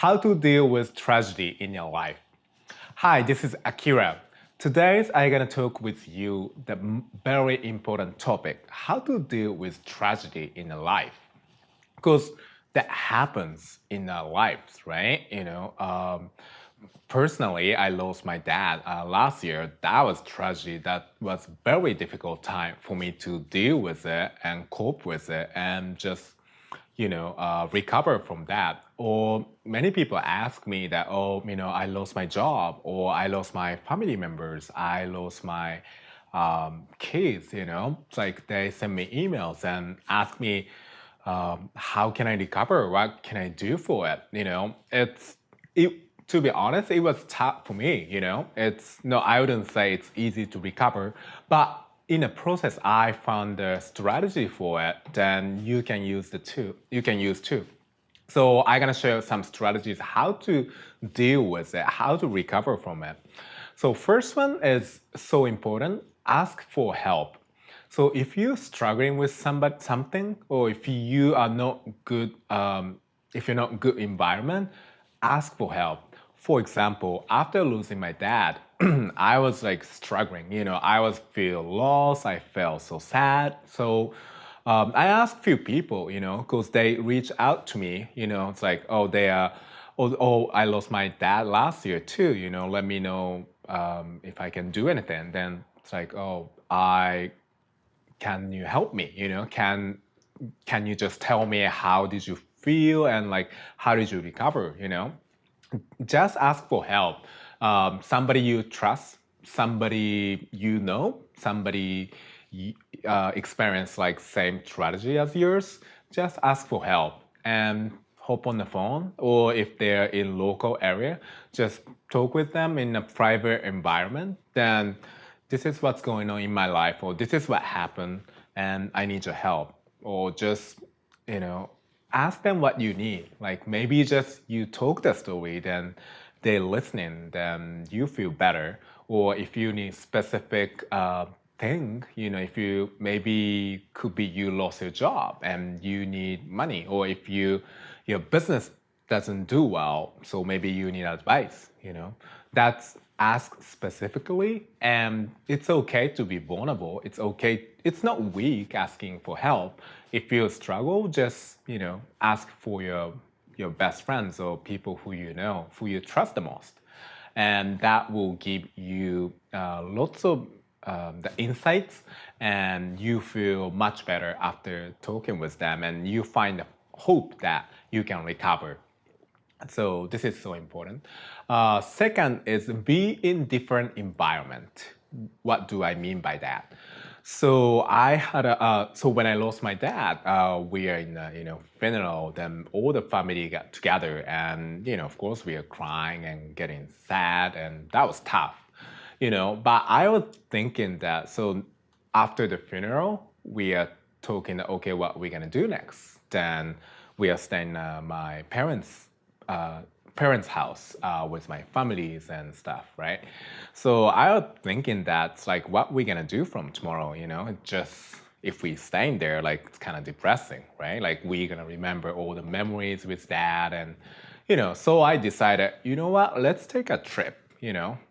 How to deal with tragedy in your life. Hi, this is Akira. Today I'm gonna talk with you the very important topic: how to deal with tragedy in your life, because that happens in our lives, right? Personally, I lost my dad last year. That was tragedy. That was very difficult time for me to deal with it and cope with it and just recover from that. Or many people ask me that, oh, I lost my job, or I lost my family members, I lost my kids. It's like they send me emails and ask me, how can I recover? What can I do for it? It. To be honest, it was tough for me. It's no, I wouldn't say it's easy to recover, but in the process, I found a strategy for it. Then you can use the two. You can use too. So I'm gonna share some strategies how to deal with it, how to recover from it. So first one is so important. Ask for help. So if you're struggling with something, or if you are not good, if you're not good environment, ask for help. For example, after losing my dad, I was like struggling. I was feel lost. I felt so sad. So I asked few people, because they reached out to me. It's like, oh, they are, oh, I lost my dad last year too. Let me know if I can do anything. Then it's like, oh, can you help me? Can you just tell me how did you feel and like how did you recover? Just ask for help. Somebody you trust, somebody somebody experience like same strategy as yours. Just ask for help and hop on the phone, or if they're in local area, just talk with them in a private environment. Then this is what's going on in my life, or this is what happened, and I need your help. Or just you know ask them what you need. Like maybe just you talk the story, then they're listening, then you feel better. Or if you need specific thing, if you maybe could be you lost your job and you need money, or if your business doesn't do well, so maybe you need advice. That's ask specifically, and it's okay to be vulnerable. It's okay. It's not weak asking for help. If you struggle, just ask for your best friends or people who you trust the most, and that will give you lots of the insights, and you feel much better after talking with them, and you find hope that you can recover. So this is so important. Second is be in different environment. What do I mean by that? So so when I lost my dad, we are in a funeral. Then all the family got together, and of course we are crying and getting sad, and that was tough. But I was thinking that, so after the funeral, we are talking, okay, what we're gonna do next. Then we are staying my parents' house with my families and stuff, right? So I was thinking that's like what we're gonna do from tomorrow. Just if we staying there, like it's kind of depressing, right? Like we're gonna remember all the memories with dad, and So I decided, what? Let's take a trip.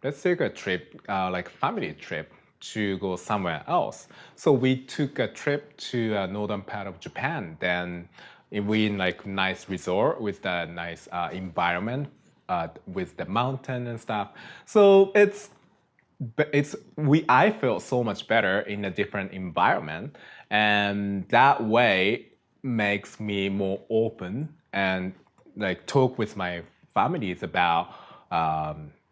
Let's take a trip, like family trip, to go somewhere else. So we took a trip to northern part of Japan. Then we in like nice resort with the nice environment, with the mountain and stuff. So I feel so much better in a different environment, and that way makes me more open and like talk with my families about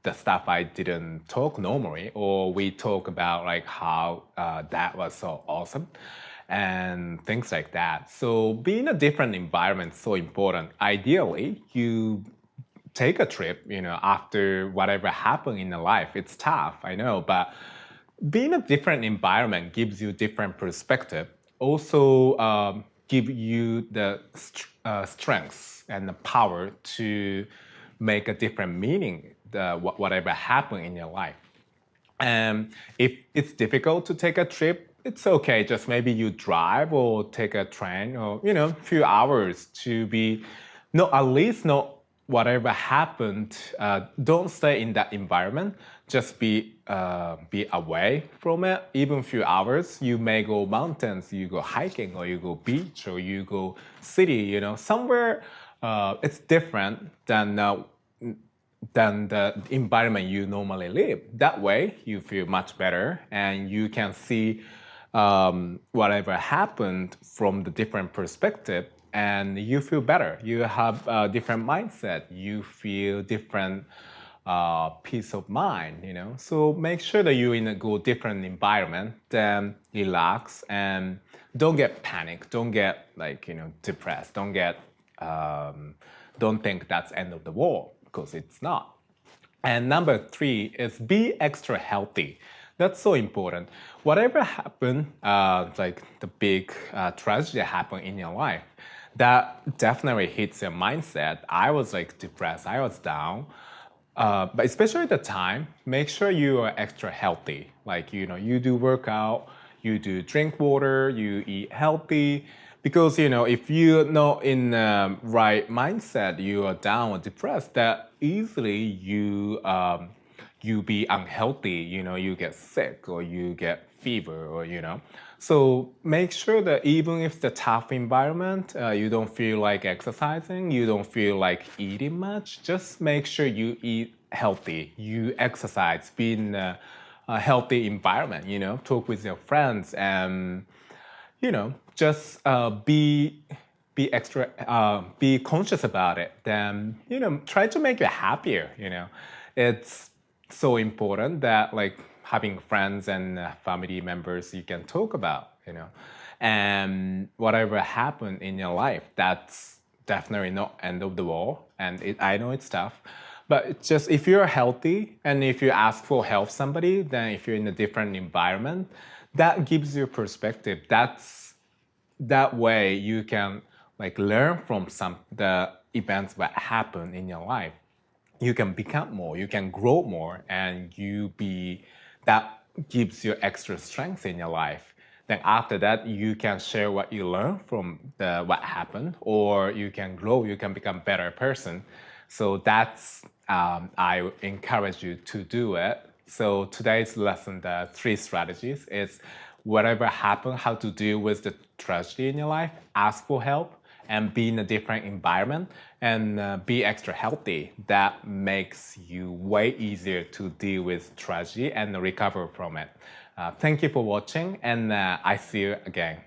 the stuff I didn't talk normally, or we talk about like how that was so awesome and things like that. So being a different environment is so important. Ideally, you take a trip, after whatever happened in your life. It's tough, I know, but being a different environment gives you different perspective. Also, give you the strengths and the power to make a different meaning whatever happened in your life. And if it's difficult to take a trip, it's okay. Just maybe you drive or take a train, or few hours to be, no, at least not whatever happened, don't stay in that environment. Just be away from it. Even few hours, you may go mountains, you go hiking, or you go beach, or you go city. Somewhere it's different than the environment you normally live. That way, you feel much better, and you can see whatever happened from the different perspective, and you feel better. You have a different mindset. You feel different peace of mind. So make sure that you're in a good different environment. Then relax and don't get panic. Don't get depressed. Don't think that's end of the world, because it's not. And number 3 is be extra healthy. That's so important. Whatever happened, like the big tragedy happened in your life, that definitely hits your mindset. I was depressed. I was down. But especially at the time, make sure you are extra healthy. You do workout, you do drink water, you eat healthy. Because, if you're not in the right mindset, you are down or depressed, that easily you be unhealthy, you get sick or you get fever or. So make sure that even if it's a tough environment, you don't feel like exercising, you don't feel like eating much, just make sure you eat healthy, you exercise, be in a healthy environment, talk with your friends, and just be conscious about it. Then try to make it happier. It's so important that having friends and family members you can talk about. And whatever happened in your life, that's definitely not end of the world. And I know it's tough. But it's just if you're healthy and if you ask for help somebody, then if you're in a different environment, that gives you perspective. That way you can learn from the events that happen in your life. You can become more, you can grow more, and that gives you extra strength in your life. Then after that, you can share what you learn from what happened, or you can grow, you can become a better person. So that's I encourage you to do it. So today's lesson, the 3 strategies, is whatever happened, how to deal with the tragedy in your life, ask for help, and be in a different environment, and be extra healthy. That makes you way easier to deal with tragedy and recover from it. Thank you for watching, and I see you again.